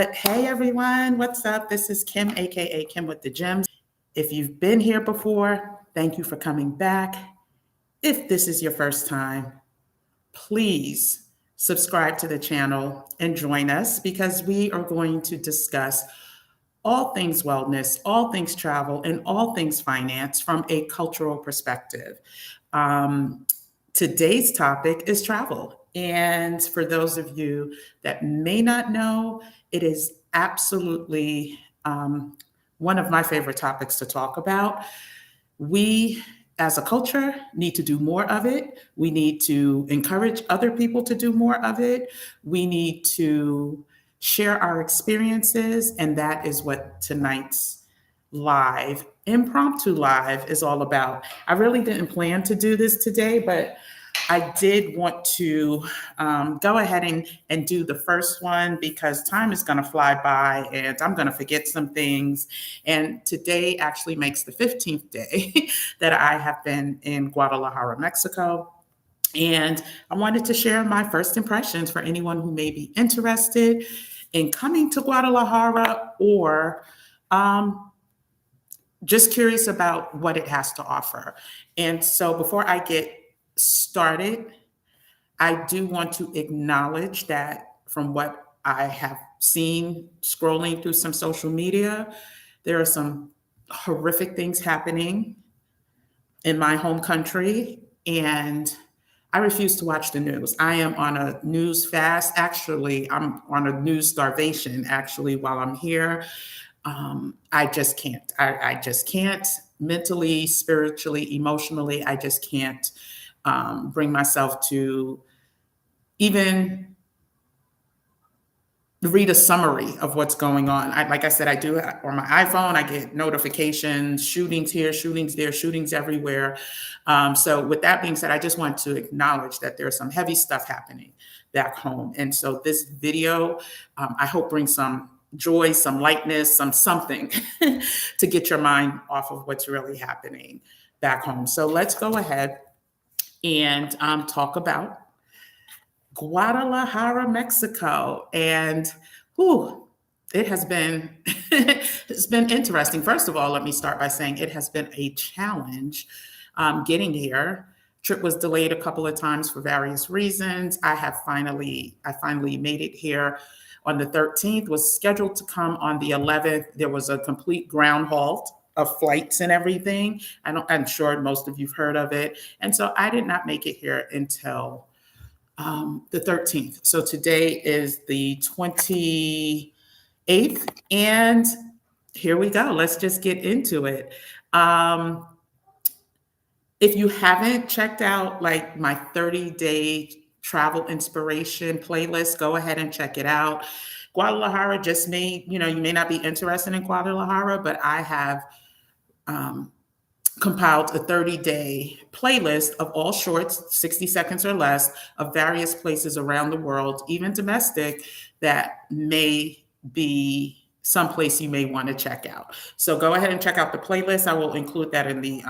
Hey everyone, what's up? This is Kim, aka Kim with the Gems. If you've been here before, thank you for coming back. If this is your first time, please subscribe to the channel and join us because we are going to discuss all things wellness, all things travel, and all things finance from a cultural perspective. Um, Today's topic is travel. And for those of you that may not know, it is absolutely one of my favorite topics to talk about. We, as a culture, need to do more of it. We need to encourage other people to do more of it. We need to share our experiences. And that is what tonight's impromptu live is all about. I really didn't plan to do this today, but I did want to go ahead and do the first one because time is going to fly by and I'm going to forget some things. And today actually makes the 15th day that I have been in Guadalajara, Mexico. And I wanted to share my first impressions for anyone who may be interested in coming to Guadalajara or just curious about what it has to offer. And so before I get started, I do want to acknowledge that from what I have seen scrolling through some social media, there are some horrific things happening in my home country, and I refuse to watch the news. I am on a news fast. Actually, I'm on a news starvation, actually, while I'm here. I just can't. I just can't mentally, spiritually, emotionally. I just can't bring myself to even read a summary of what's going on. Like I said, I do on my iPhone, I get notifications, shootings here, shootings there, shootings everywhere. So with that being said, I just want to acknowledge that there's some heavy stuff happening back home. And so this video, I hope brings some joy, some lightness, something to get your mind off of what's really happening back home. So let's go ahead and talk about Guadalajara, Mexico. And it has been it's been interesting. First of all, let me start by saying it has been a challenge getting here. Trip was delayed a couple of times for various reasons. I finally made it here on the 13th, was scheduled to come on the 11th. There was a complete ground halt of flights and everything. I'm sure most of you've heard of it. And so I did not make it here until the 13th. So today is the 28th. And here we go. Let's just get into it. If you haven't checked out like my 30-day travel inspiration playlist, go ahead and check it out. Guadalajara just may, you may not be interested in Guadalajara, but I have compiled a 30-day playlist of all shorts, 60 seconds or less, of various places around the world, even domestic, that may be someplace you may want to check out. So go ahead and check out the playlist. I will include that in the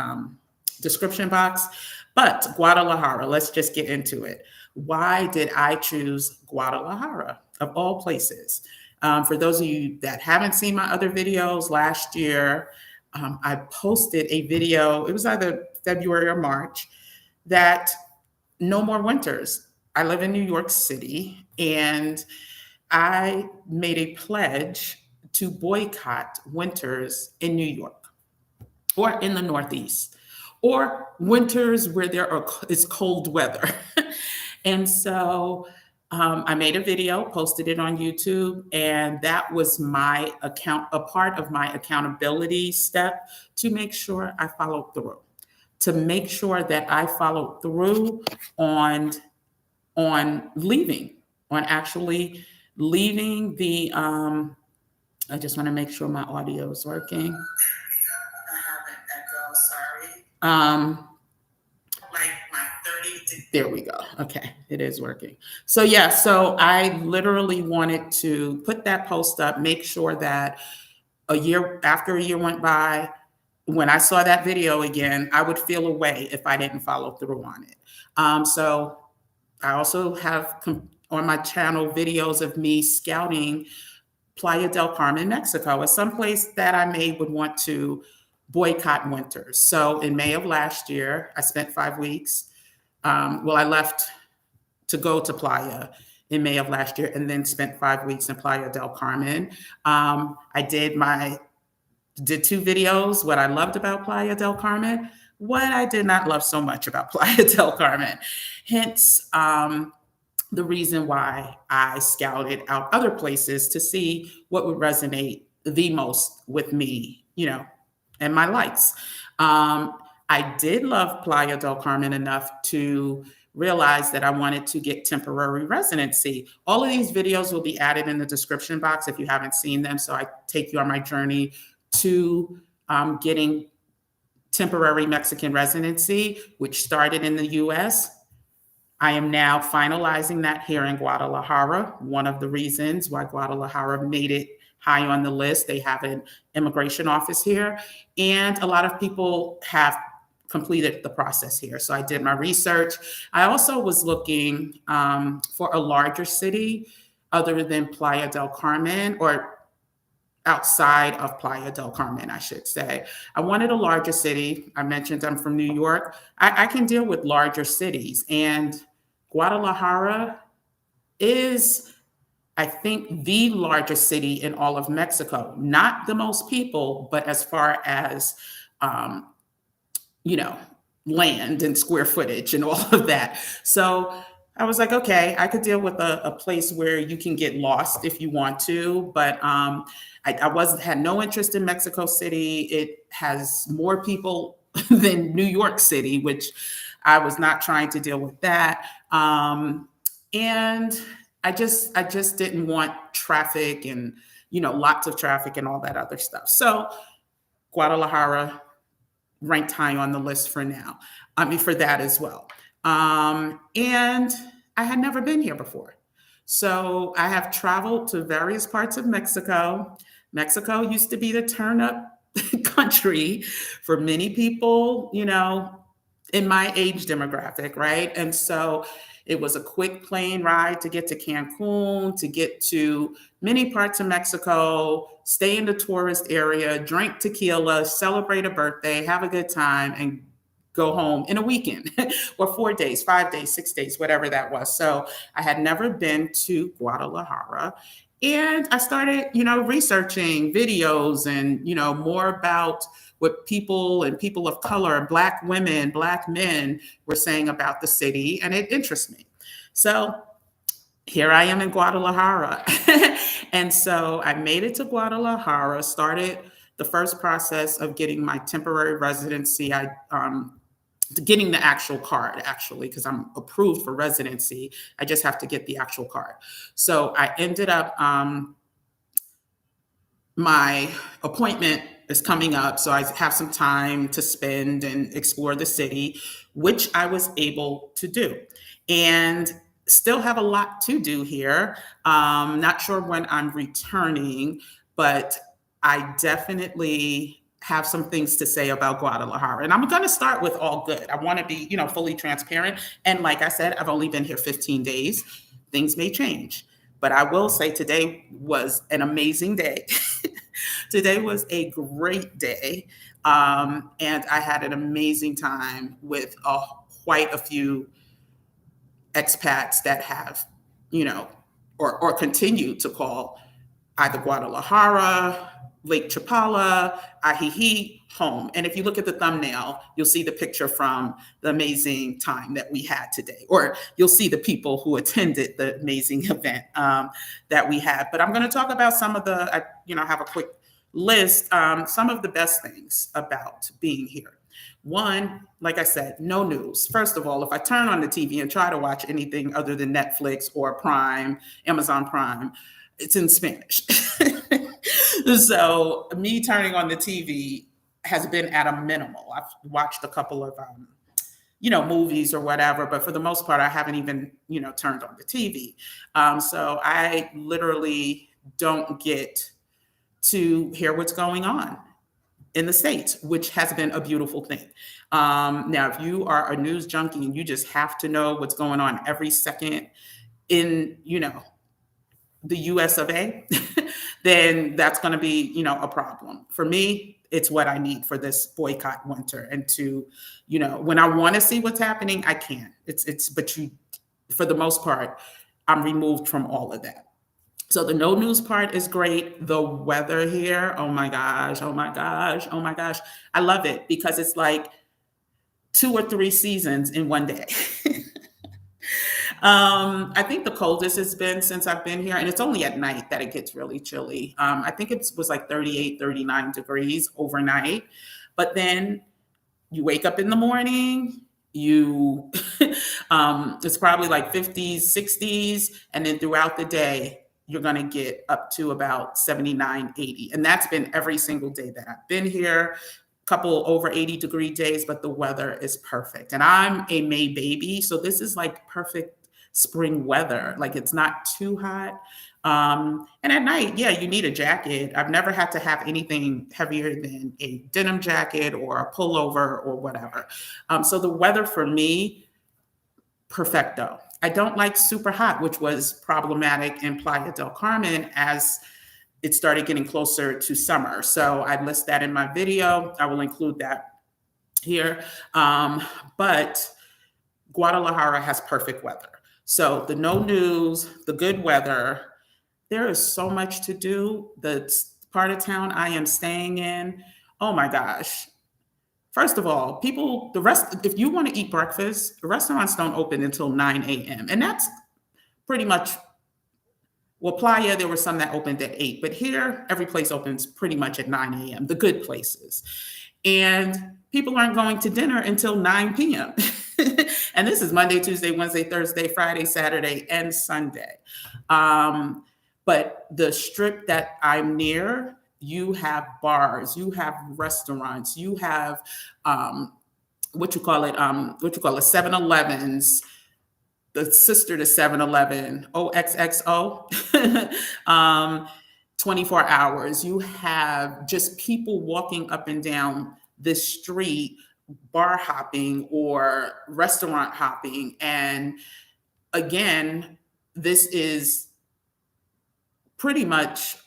description box. But Guadalajara, let's just get into it. Why did I choose Guadalajara of all places? For those of you that haven't seen my other videos, last year, I posted a video, it was either February or March, that no more winters. I live in New York City, and I made a pledge to boycott winters in New York or in the Northeast, or winters where is cold weather. And so I made a video, posted it on YouTube, and that was a part of my accountability step to make sure I followed through, on actually leaving the, I just want to make sure my audio is working. I have an echo, sorry. There we go. Okay, it is working. So I literally wanted to put that post up, make sure that after a year went by, when I saw that video again, I would feel a way if I didn't follow through on it. So I also have on my channel videos of me scouting Playa del Carmen, Mexico, is someplace that I would want to boycott winters. So in May of last year, I spent 5 weeks. I left to go to Playa in May of last year and then spent 5 weeks in Playa del Carmen. I did 2 videos, what I loved about Playa del Carmen, what I did not love so much about Playa del Carmen. Hence, the reason why I scouted out other places to see what would resonate the most with me, and my likes. I did love Playa del Carmen enough to realize that I wanted to get temporary residency. All of these videos will be added in the description box if you haven't seen them. So I take you on my journey to getting temporary Mexican residency, which started in the US. I am now finalizing that here in Guadalajara. One of the reasons why Guadalajara made it high on the list, they have an immigration office here, and a lot of people have completed the process here. So I did my research. I also was looking for a larger city other than Playa del Carmen, or outside of Playa del Carmen, I should say. I wanted a larger city. I mentioned I'm from New York. I can deal with larger cities, and Guadalajara is, I think, the largest city in all of Mexico. Not the most people, but as far as, land and square footage and all of that. So I was like, okay, I could deal with a place where you can get lost if you want to, but I had no interest in Mexico City. It has more people than New York City, which I was not trying to deal with that. And I just didn't want traffic and, lots of traffic and all that other stuff. So Guadalajara ranked high on the list for now. For that as well. And I had never been here before. So I have traveled to various parts of Mexico. Mexico used to be the turn up country for many people, in my age demographic, right? And so it was a quick plane ride to get to Cancun, to get to many parts of Mexico, stay in the tourist area, drink tequila, celebrate a birthday, have a good time, and go home in a weekend or 4 days, 5 days, 6 days, whatever that was. So I had never been to Guadalajara. And I started, researching videos and, more about what people and people of color, Black women, Black men were saying about the city. And it interests me. So here I am in Guadalajara. And so I made it to Guadalajara, started the first process of getting my temporary residency. Getting the actual card, actually, because I'm approved for residency. I just have to get the actual card. So I ended up, my appointment is coming up. So I have some time to spend and explore the city, which I was able to do. And still have a lot to do here. Not sure when I'm returning, but I definitely have some things to say about Guadalajara. And I'm going to start with all good. I want to be, fully transparent. And like I said, I've only been here 15 days. Things may change, but I will say today was an amazing day. Today was a great day. And I had an amazing time with quite a few expats that have, or continue to call either Guadalajara, Lake Chapala, Ajijic, home. And if you look at the thumbnail, you'll see the picture from the amazing time that we had today, or you'll see the people who attended the amazing event that we had. But I'm going to talk about some of I have a quick list, some of the best things about being here. One, like I said, no news. First of all, if I turn on the TV and try to watch anything other than Netflix or Prime, Amazon Prime, it's in Spanish. So me turning on the TV has been at a minimal. I've watched a couple of, movies or whatever, but for the most part, I haven't even, turned on the TV. So I literally don't get to hear what's going on in the States, which has been a beautiful thing. Now, if you are a news junkie and you just have to know what's going on every second in, the US of A, then that's going to be, a problem. For me, it's what I need for this boycott winter. And to, when I want to see what's happening, I can. But for the most part, I'm removed from all of that. So the no news part is great. The weather here, oh my gosh, oh my gosh, oh my gosh. I love it because it's like 2 or 3 seasons in one day. I think the coldest it's been since I've been here, and it's only at night that it gets really chilly. I think it was like 38, 39 degrees overnight. But then you wake up in the morning, it's probably like 50s, 60s, and then throughout the day, you're going to get up to about 79, 80. And that's been every single day that I've been here. Couple over 80-degree days, but the weather is perfect. And I'm a May baby, so this is like perfect spring weather. Like it's not too hot. And at night, yeah, you need a jacket. I've never had to have anything heavier than a denim jacket or a pullover or whatever. So the weather for me, perfecto. I don't like super hot, which was problematic in Playa del Carmen as it started getting closer to summer. So I list that in my video. I will include that here. But Guadalajara has perfect weather. So the no news, the good weather, there is so much to do. The part of town I am staying in, oh my gosh. First of all, if you want to eat breakfast, the restaurants don't open until 9 a.m. And that's pretty much, well, Playa, there were some that opened at 8, but here, every place opens pretty much at 9 a.m., the good places. And people aren't going to dinner until 9 p.m. And this is Monday, Tuesday, Wednesday, Thursday, Friday, Saturday, and Sunday. But the strip that I'm near, you have bars, you have restaurants, you have 7-Elevens, the sister to 7-Eleven, OXXO, 24 hours. You have just people walking up and down this street, bar hopping or restaurant hopping. And again, this is pretty much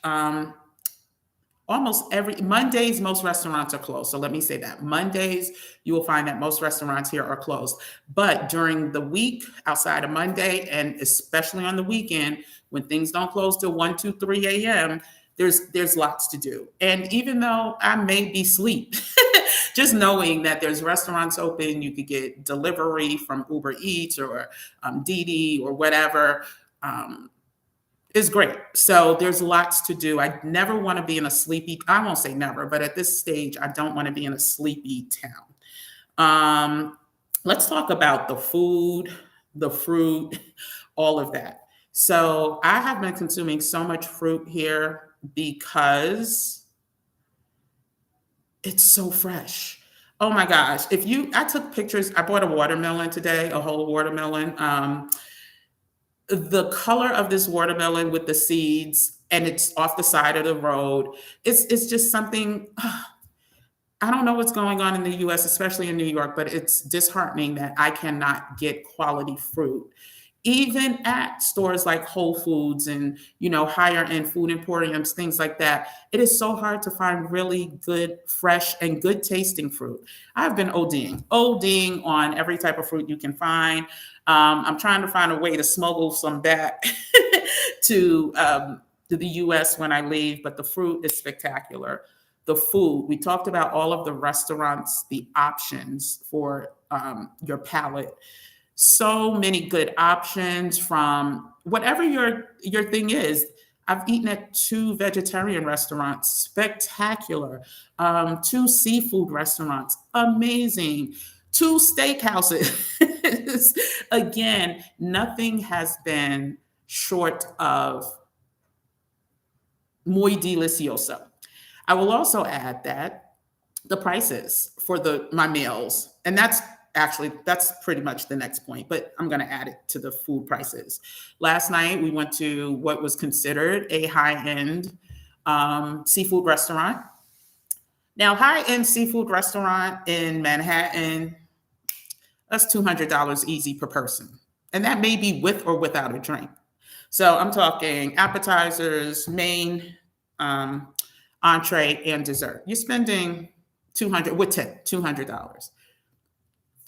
Mondays, most restaurants are closed. So let me say that. Mondays, you will find that most restaurants here are closed. But during the week, outside of Monday, and especially on the weekend, when things don't close till 1, 2, 3 a.m., there's lots to do. And even though I may be asleep, just knowing that there's restaurants open, you could get delivery from Uber Eats or Didi or whatever, is great. So there's lots to do. I never want to be in a sleepy, I won't say never, but at this stage, I don't want to be in a sleepy town. Let's talk about the food, the fruit, all of that. So I have been consuming so much fruit here because it's so fresh. Oh my gosh. I took pictures. I bought a watermelon today, a whole watermelon. The color of this watermelon with the seeds, and it's off the side of the road. It's just something, I don't know what's going on in the US, especially in New York, but it's disheartening that I cannot get quality fruit. Even at stores like Whole Foods and, higher end food emporiums, things like that, it is so hard to find really good, fresh, and good tasting fruit. I've been ODing on every type of fruit you can find. I'm trying to find a way to smuggle some back to the US when I leave, but the fruit is spectacular. The food, we talked about all of the restaurants, the options for your palate. So many good options from whatever your thing is. I've eaten at 2 vegetarian restaurants, spectacular. 2 seafood restaurants, amazing. 2 steakhouses. Again, nothing has been short of muy delicioso. I will also add that the prices for my meals, and that's pretty much the next point, but I'm going to add it to the food prices. Last night, we went to what was considered a high-end seafood restaurant. Now, high-end seafood restaurant in Manhattan, that's $200 easy per person. And that may be with or without a drink. So I'm talking appetizers, main, um, entree, and dessert. You're spending 200 with tip, $200,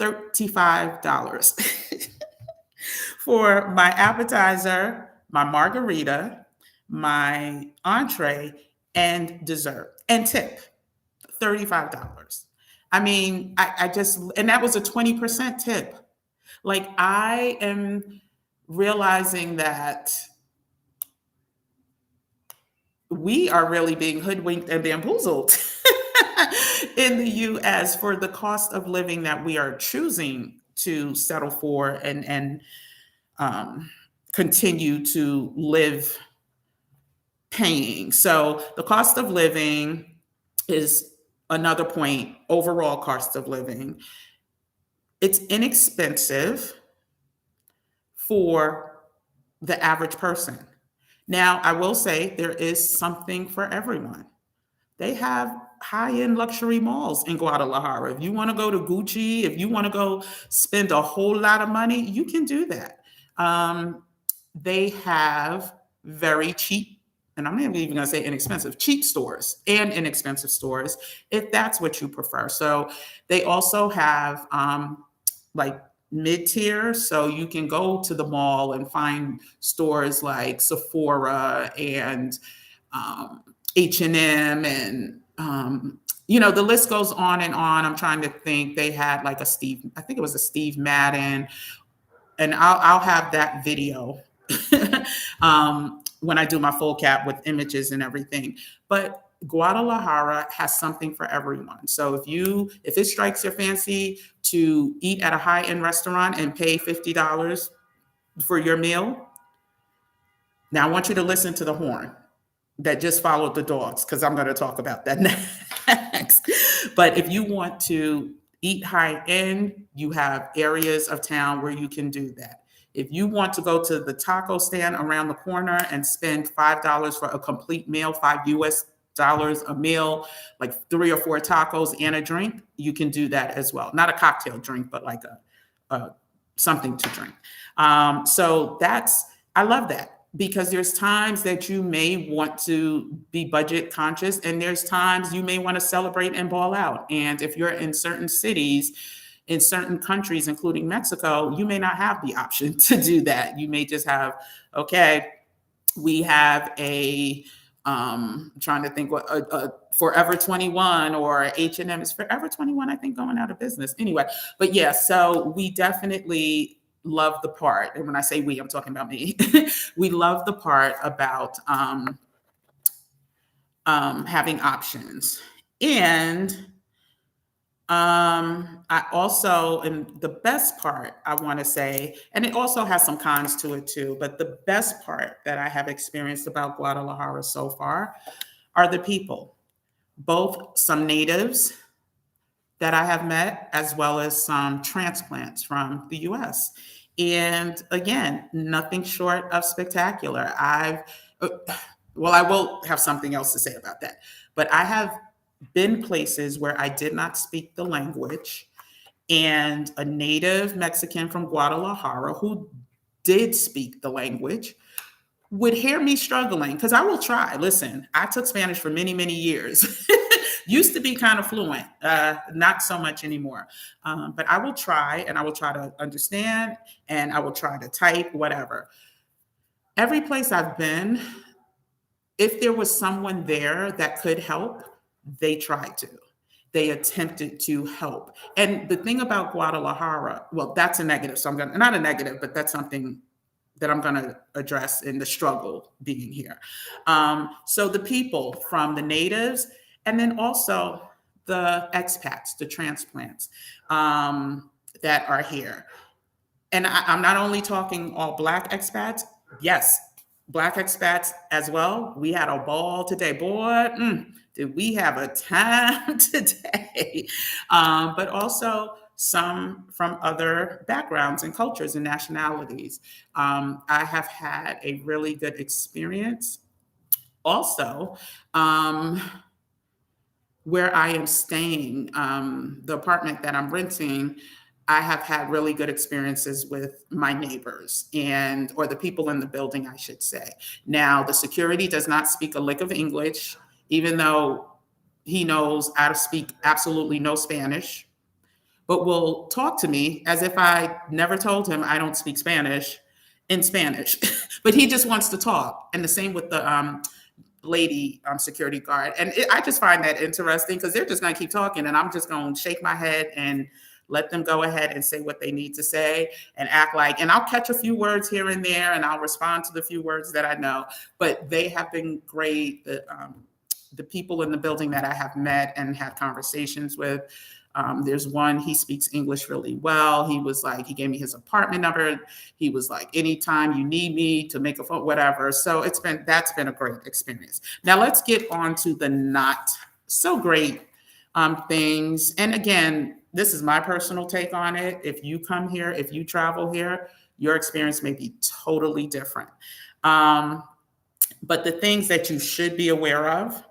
$35 for my appetizer, my margarita, my entree, and dessert, and tip. $35. I mean, I just, and that was a 20% tip. Like, I am realizing that we are really being hoodwinked and bamboozled in the US for the cost of living that we are choosing to settle for and um, continue to live paying. So the cost of living is another point, overall cost of living. It's inexpensive for the average person. Now, I will say there is something for everyone. They have high-end luxury malls in Guadalajara. If you want to go to Gucci, if you want to go spend a whole lot of money, you can do that. They have very cheap, and I'm not even going to say inexpensive, cheap stores and inexpensive stores, if that's what you prefer. So they also have like mid-tier, so you can go to the mall and find stores like Sephora and H&M and the list goes on and on. I'm trying to think. They had like I think it was a Steve Madden, and I'll have that video when I do my full cap with images and everything. But Guadalajara has something for everyone. So if it strikes your fancy to eat at a high-end restaurant and pay $50 for your meal, now I want you to listen to the horn that just followed the dogs, because I'm going to talk about that next. But if you want to eat high end, you have areas of town where you can do that. If you want to go to the taco stand around the corner and spend $5 for a complete meal, $5 a meal, like 3 or 4 tacos and a drink, you can do that as well. Not a cocktail drink, but like a something to drink. So I love that, because there's times that you may want to be budget conscious, and there's times you may want to celebrate and ball out. And if you're in certain cities, in certain countries, including Mexico, you may not have the option to do that. You may just have, okay, we have I'm trying to think what a Forever 21 or H&M. Is Forever 21, I think, going out of business anyway. But yeah, so we definitely love the part, and when I say we, I'm talking about me. We love the part about having options. And I also, and the best part I want to say, and it also has some cons to it too, but the best part that I have experienced about Guadalajara so far are the people, both some natives that I have met, as well as some transplants from the US. And again, nothing short of spectacular. I will have something else to say about that, but I have been places where I did not speak the language, and a native Mexican from Guadalajara who did speak the language would hear me struggling, because I will try. Listen, I took Spanish for many, many years. Used to be kind of fluent, not so much anymore. But I will try, and I will try to understand, and I will try to type, whatever. Every place I've been, if there was someone there that could help, they tried to. They attempted to help. And the thing about Guadalajara, well, that's a negative. So not a negative, but that's something that I'm going to address in the struggle being here. So the people, from the natives, and then also the expats, the transplants that are here. And I'm not only talking all Black expats. Yes, Black expats as well. We had a ball today. Boy, did we have a time today. But also some from other backgrounds and cultures and nationalities. I have had a really good experience. Also, where I am staying, the apartment that I'm renting, I have had really good experiences with my neighbors and or the people in the building, I should say. Now, the security does not speak a lick of English, even though he knows how to speak absolutely no Spanish, but will talk to me as if I never told him I don't speak Spanish in Spanish. But he just wants to talk. And the same with the lady security guard. And I just find that interesting because they're just going to keep talking, and I'm just going to shake my head and let them go ahead and say what they need to say and act like, and I'll catch a few words here and there and I'll respond to the few words that I know. But they have been great. The people in the building that I have met and had conversations with, there's one, he speaks English really well. He was like, he gave me his apartment number. He was like, anytime you need me to make a phone, whatever. So that's been a great experience. Now let's get on to the not so great things. And again, this is my personal take on it. If you come here, if you travel here, your experience may be totally different. But the things that you should be aware of,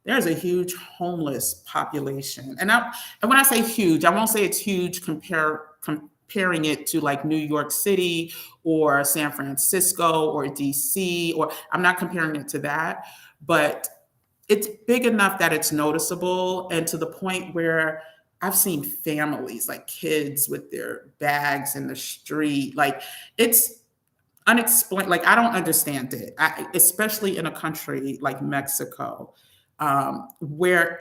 there's a huge homeless population. And when I say huge, I won't say it's huge comparing it to like New York City or San Francisco or DC, or I'm not comparing it to that, but it's big enough that it's noticeable, and to the point where I've seen families, like kids with their bags in the street. Like it's unexplained. Like I don't understand it, especially in a country like Mexico, where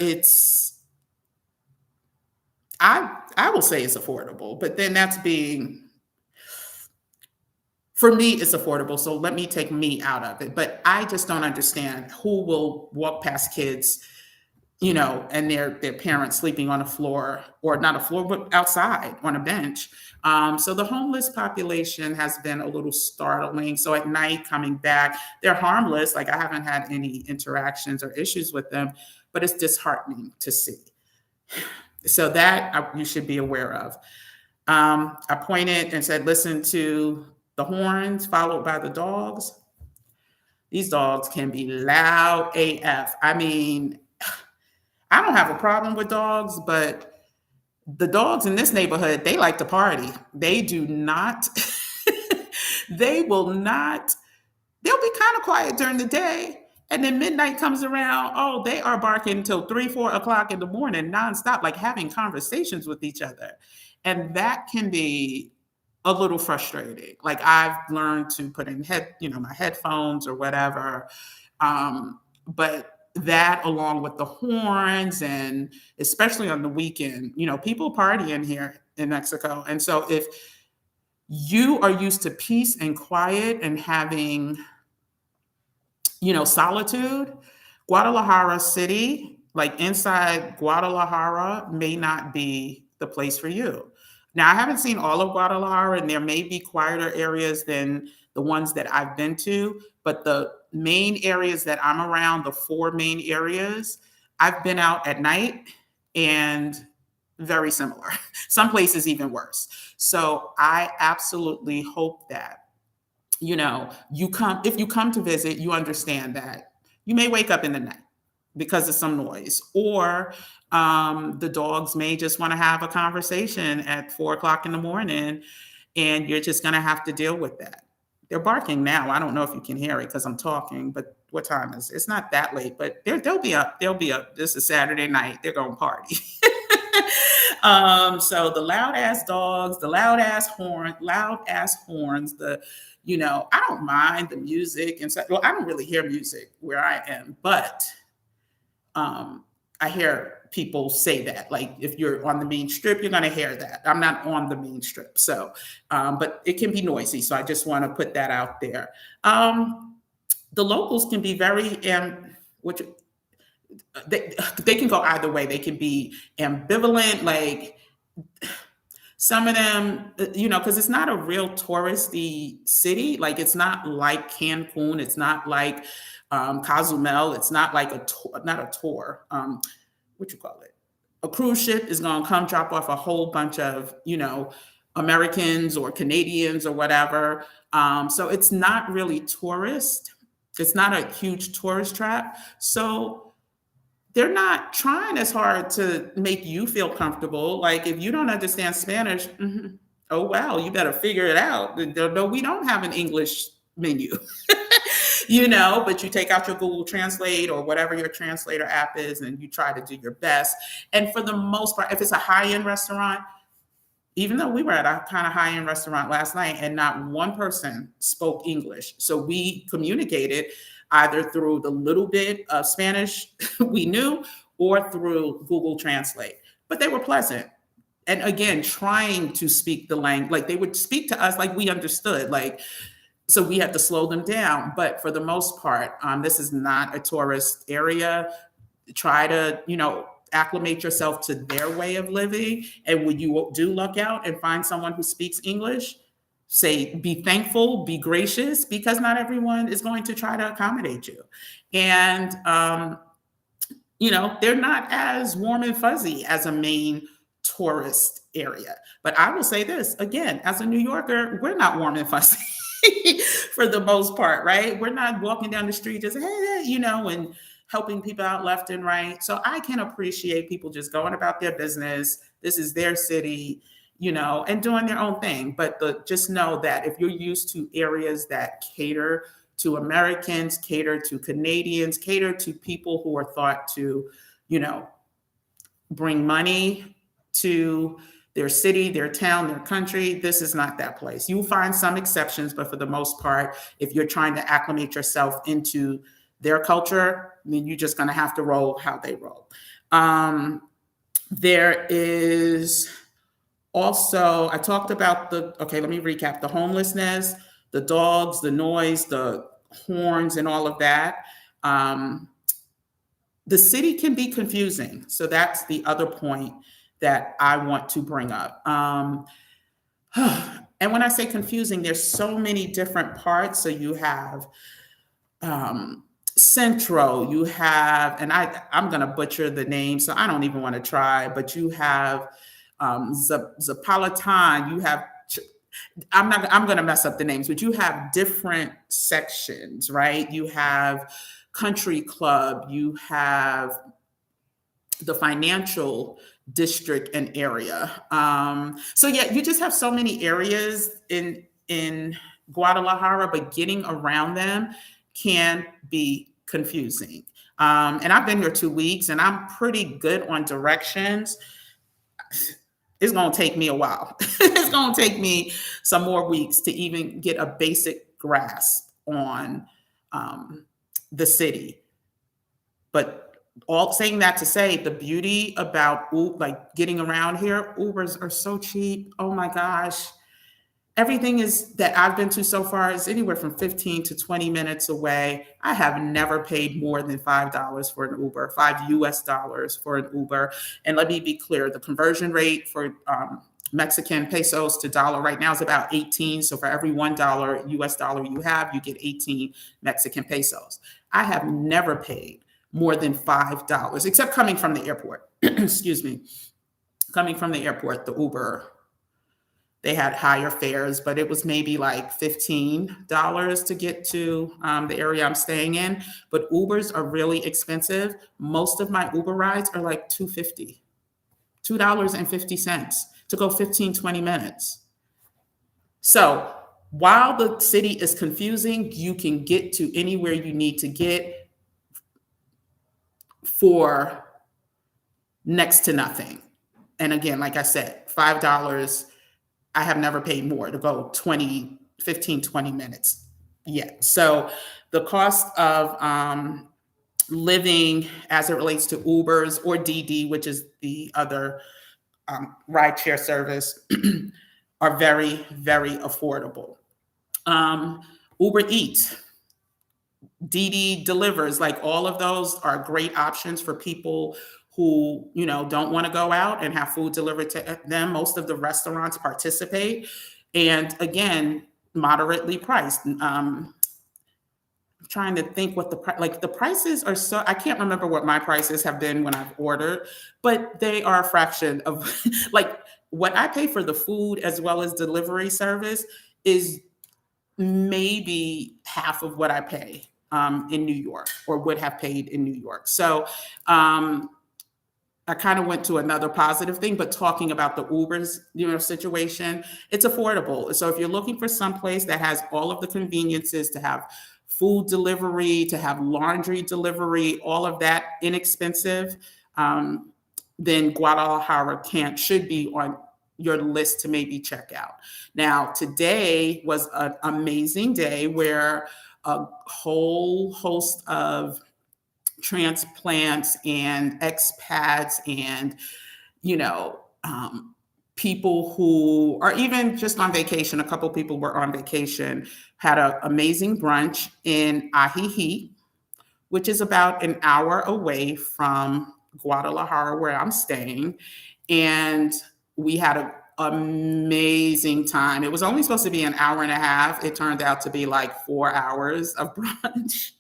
I will say it's affordable, but then for me, it's affordable. So let me take me out of it. But I just don't understand who will walk past kids, and their parents sleeping on a floor, or not a floor, but outside on a bench. So the homeless population has been a little startling. So at night coming back, they're harmless. Like I haven't had any interactions or issues with them, but it's disheartening to see. So that you should be aware of. I pointed and said, listen to the horns followed by the dogs. These dogs can be loud AF. I mean, I don't have a problem with dogs, but the dogs in this neighborhood, they like to party. They do not, they will not, they'll be kind of quiet during the day. And then midnight comes around, oh, they are barking until 3, 4 o'clock in the morning, nonstop, like having conversations with each other. And that can be a little frustrating. Like I've learned to put in my headphones or whatever. But that, along with the horns, and especially on the weekend, people party in here in Mexico. And so if you are used to peace and quiet and having, solitude, Guadalajara City, like inside Guadalajara, may not be the place for you. Now, I haven't seen all of Guadalajara, and there may be quieter areas than the ones that I've been to, but the main areas that I'm around, the 4 main areas, I've been out at night, and very similar. Some places even worse. So I absolutely hope that, if you come to visit, you understand that you may wake up in the night because of some noise, or the dogs may just want to have a conversation at 4 o'clock in the morning, and you're just going to have to deal with that. They're barking now. I don't know if you can hear it because I'm talking, but what time is it? It's not that late, but they'll be up. They'll be up. This is Saturday night. They're going to party. So the loud ass dogs, the loud ass horns, I don't mind the music and stuff. Well, I don't really hear music where I am, but I hear people say that, like if you're on the main strip, you're going to hear that. I'm not on the main strip. So, but it can be noisy. So I just want to put that out there. The locals can be very, they can go either way. They can be ambivalent, like some of them, because it's not a real touristy city. Like it's not like Cancun. It's not like Cozumel. It's not like not a tour. What you call it? A cruise ship is going to come drop off a whole bunch of, Americans or Canadians or whatever. So it's not really tourist. It's not a huge tourist trap. So they're not trying as hard to make you feel comfortable. Like if you don't understand Spanish, oh wow, you better figure it out. No, we don't have an English menu. But you take out your Google Translate or whatever your translator app is and you try to do your best. And for the most part, if it's a high-end restaurant, even though we were at a kind of high-end restaurant last night and not one person spoke English. So we communicated either through the little bit of Spanish we knew or through Google Translate. But they were pleasant. And again, trying to speak the language, like they would speak to us like we understood, like, so we had to slow them down. But for the most part, this is not a tourist area. Try to, acclimate yourself to their way of living. And when you do look out and find someone who speaks English, say, be thankful, be gracious, because not everyone is going to try to accommodate you. And, they're not as warm and fuzzy as a main tourist area. But I will say this again, as a New Yorker, we're not warm and fuzzy. For the most part, right? We're not walking down the street just, hey, and helping people out left and right. So I can appreciate people just going about their business. This is their city, and doing their own thing. But just know that if you're used to areas that cater to Americans, cater to Canadians, cater to people who are thought to, bring money to their city, their town, their country, this is not that place. You'll find some exceptions, but for the most part, if you're trying to acclimate yourself into their culture, then you're just going to have to roll how they roll. There is also, I talked about let me recap, the homelessness, the dogs, the noise, the horns, and all of that. The city can be confusing. So that's the other point that I want to bring up. And when I say confusing, there's so many different parts. So you have Centro, you have, and I'm going to butcher the name, so I don't even want to try, but you have Zapolitan, you have, I'm going to mess up the names, but you have different sections, right? You have Country Club, you have the financial district and area. So yeah, you just have so many areas in Guadalajara, but getting around them can be confusing. And I've been here 2 weeks and I'm pretty good on directions. It's going to take me a while. It's going to take me some more weeks to even get a basic grasp on the city. But all saying that to say, the beauty about like getting around here, Ubers are so cheap. Oh my gosh. Everything is that I've been to so far is anywhere from 15 to 20 minutes away. I have never paid more than $5 for an Uber, $5 for an Uber. And let me be clear, the conversion rate for Mexican pesos to dollar right now is about 18. So for every $1 US dollar you have, you get 18 Mexican pesos. I have never paid more than $5, except coming from the airport. Excuse me. Coming from the airport, the Uber, they had higher fares, but it was maybe like $15 to get to the area I'm staying in. But Ubers are really expensive. Most of my Uber rides are like $2.50, $2.50 to go 15, 20 minutes. So while the city is confusing, you can get to anywhere you need to get for next to nothing. And again, like I said, $5, I have never paid more to go 15, 20 minutes yet. So the cost of living as it relates to Ubers or DD, which is the other rideshare service, are very, very affordable. Uber Eats, DD delivers, like all of those are great options for people who, don't want to go out and have food delivered to them. Most of the restaurants participate. And again, moderately priced. I'm trying to think what the prices are. So I can't remember what my prices have been when I've ordered, but they are a fraction of like what I pay for the food as well as delivery service is maybe half of what I pay in New York, or would have paid in New York. So I kind of went to another positive thing, but talking about the Ubers, situation, it's affordable. So if you're looking for some place that has all of the conveniences to have food delivery, to have laundry delivery, all of that inexpensive, um, then Guadalajara should be on your list to maybe check out. Now, today was an amazing day where a whole host of transplants and expats and you know people who are even just on vacation, a couple people were on vacation, had an amazing brunch in Ajijic, which is about an hour away from Guadalajara where I'm staying. And we had an amazing time. It was only supposed to be an hour and a half. It turned out to be like 4 hours of brunch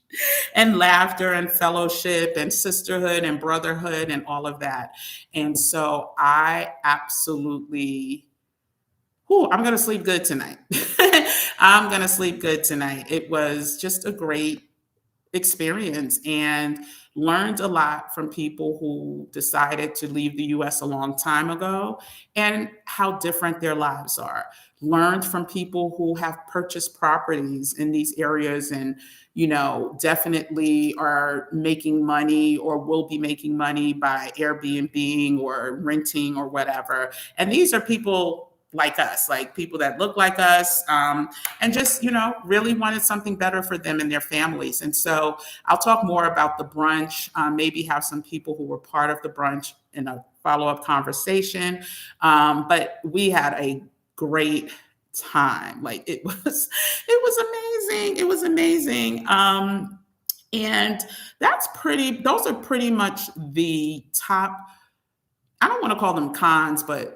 and laughter and fellowship and sisterhood and brotherhood and all of that. And so I absolutely, I'm going to sleep good tonight. I'm going to sleep good tonight. It was just a great experience, and learned a lot from people who decided to leave the US a long time ago and how different their lives are. Learned from people who have purchased properties in these areas and, definitely are making money or will be making money by Airbnb or renting or whatever. And these are people like us, like people that look like us, and just, really wanted something better for them and their families. And so I'll talk more about the brunch, maybe have some people who were part of the brunch in a follow-up conversation. But we had a great time. Like it was amazing. It was amazing. And those are pretty much the top, I don't want to call them cons, but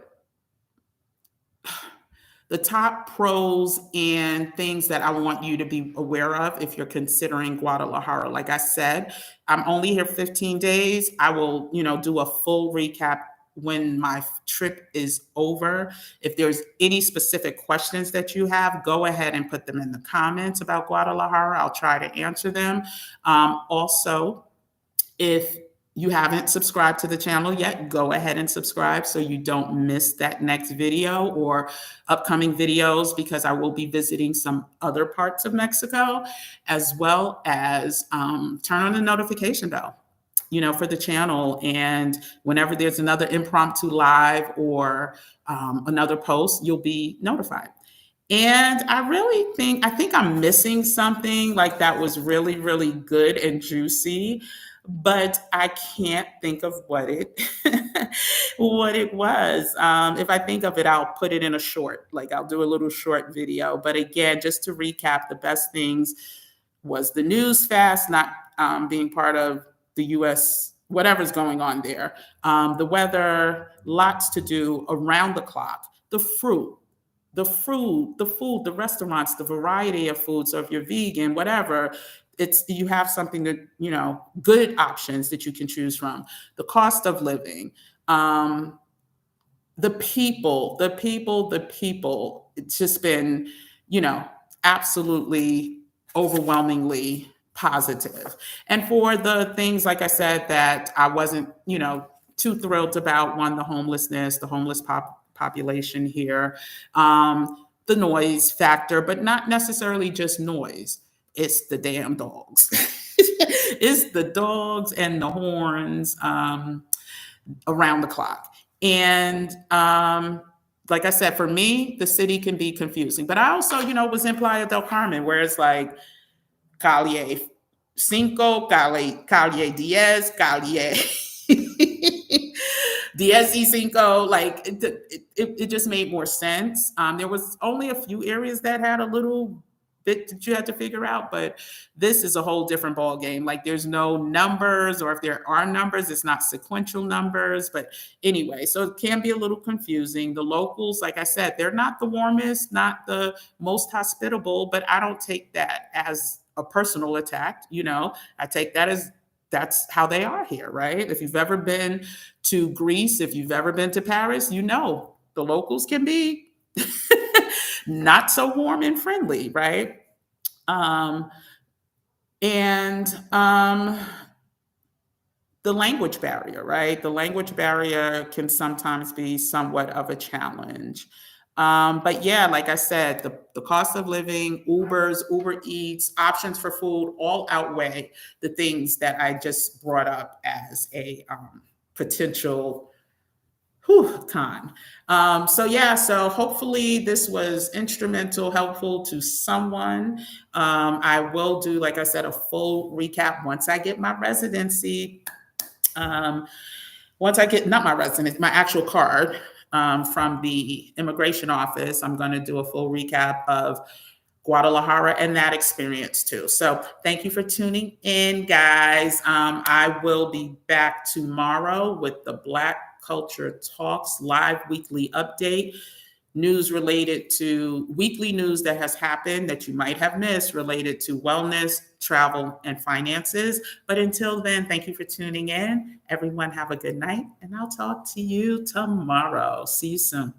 the top pros and things that I want you to be aware of if you're considering Guadalajara. Like I said, I'm only here 15 days. I will, do a full recap when my trip is over. If there's any specific questions that you have, go ahead and put them in the comments about Guadalajara. I'll try to answer them. Also, if you haven't subscribed to the channel yet, go ahead and subscribe so you don't miss that next video or upcoming videos, because I will be visiting some other parts of Mexico, as well as turn on the notification bell, for the channel. And whenever there's another impromptu live or another post, you'll be notified. And I think I'm missing something like that was really, really good and juicy, but I can't think of what it what it was. If I think of it, I'll put it in a short, like I'll do a little short video. But again, just to recap, the best things was the news fast, not being part of the US, whatever's going on there. The weather, lots to do around the clock, the food, the restaurants, the variety of food. So if you're vegan, whatever, you have something that, good options that you can choose from. The cost of living, the people. It's just been, absolutely overwhelmingly positive. And for the things, like I said, that I wasn't, too thrilled about, one, the homelessness, the homeless population here, the noise factor, but not necessarily just noise. It's the damn dogs. It's the dogs and the horns around the clock. And like I said, for me, the city can be confusing. But I also, was in Playa del Carmen, where it's like Calle Cinco, Calle 10, Calle 10 like it just made more sense. There was only a few areas that had a little bit that you had to figure out, but this is a whole different ball game. Like there's no numbers, or if there are numbers, it's not sequential numbers. But anyway, so it can be a little confusing. The locals, like I said, they're not the warmest, not the most hospitable, but I don't take that as a personal attack. I take that as that's how they are here, right? If you've ever been to Greece, if you've ever been to Paris, the locals can be not so warm and friendly, right? And the language barrier, right? The language barrier can sometimes be somewhat of a challenge. But yeah, like I said, the cost of living, Uber Eats, options for food all outweigh the things that I just brought up as a potential con. So yeah, so hopefully this was instrumental, helpful to someone. I will do, like I said, a full recap once I get my residency. Once I get, not my residence, my actual card from the immigration office, I'm going to do a full recap of Guadalajara and that experience too. So thank you for tuning in, guys. I will be back tomorrow with the Black Culture Talks live weekly update. News related to weekly news that has happened that you might have missed related to wellness, travel, and finances. But until then, thank you for tuning in. Everyone have a good night, and I'll talk to you tomorrow. See you soon.